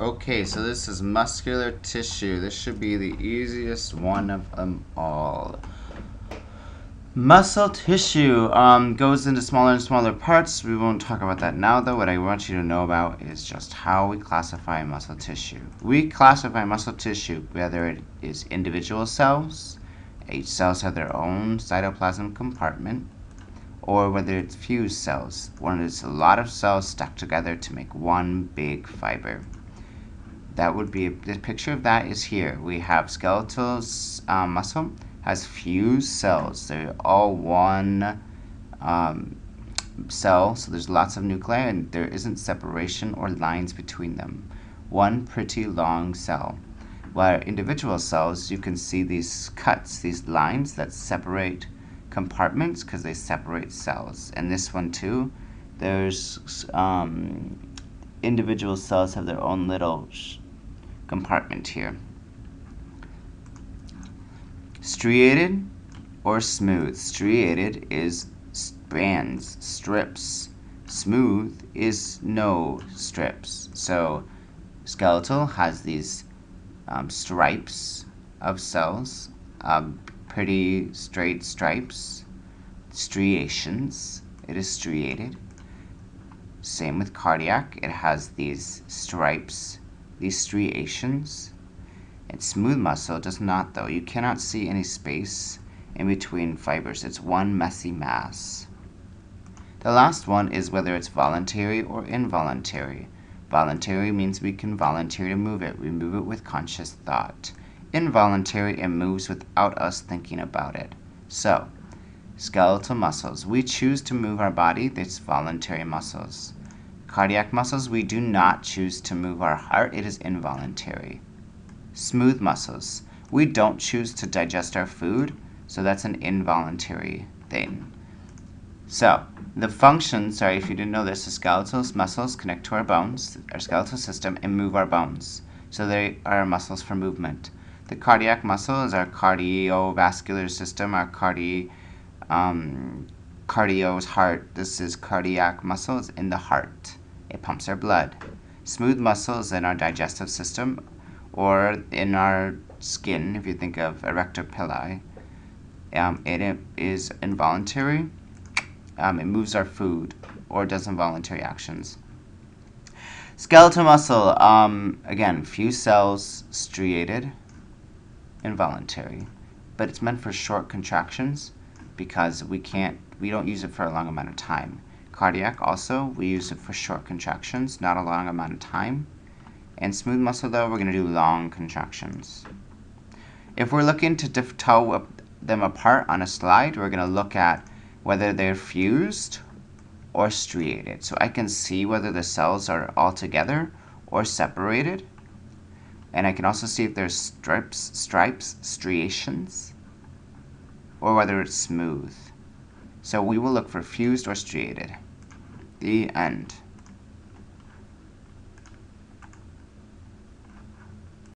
Okay, so this is muscular tissue. This should be the easiest one of them all. Muscle tissue goes into smaller and smaller parts. We won't talk about that now, though. What I want you to know about is just how we classify muscle tissue. We classify muscle tissue whether it is individual cells, each cells have their own cytoplasm compartment, or whether it's fused cells, when it's a lot of cells stuck together to make one big fiber. That would be, the picture of that is here. We have skeletal muscle has fused cells. They're all one cell, so there's lots of nuclei and there isn't separation or lines between them. One pretty long cell. While individual cells, you can see these cuts, these lines that separate compartments because they separate cells. And this one too, there's individual cells have their own little compartment here. Striated or smooth. Striated is bands, strips. Smooth is no strips. So skeletal has these stripes of cells, pretty straight stripes, striations. It is striated. Same with cardiac. It has these stripes, these striations. And smooth muscle does not, though. You cannot see any space in between fibers. It's one messy mass. The last one is whether it's voluntary or involuntary. Voluntary means we can volunteer to move it. We move it with conscious thought. Involuntary, it moves without us thinking about it. So, skeletal muscles. We choose to move our body. That's voluntary muscles. Cardiac muscles, we do not choose to move our heart. It is involuntary. Smooth muscles. We don't choose to digest our food, so that's an involuntary thing. So, the function, sorry if you didn't know this, the skeletal muscles connect to our bones, our skeletal system, and move our bones. So they are muscles for movement. The cardiac muscle is our cardiovascular system, our cardio's heart. This is cardiac muscle, it's in the heart. It pumps our blood. Smooth muscle is in our digestive system, or in our skin, if you think of erector pili. It is involuntary. It moves our food or does involuntary actions. Skeletal muscle, again, few cells, striated, involuntary. But it's meant for short contractions because we don't use it for a long amount of time. Cardiac also, we use it for short contractions, not a long amount of time. And smooth muscle, though, we're going to do long contractions. If we're looking to tell them apart on a slide, we're going to look at whether they're fused or striated. So I can see whether the cells are all together or separated. And I can also see if there's stripes, striations, or whether it's smooth. So we will look for fused or striated. The end.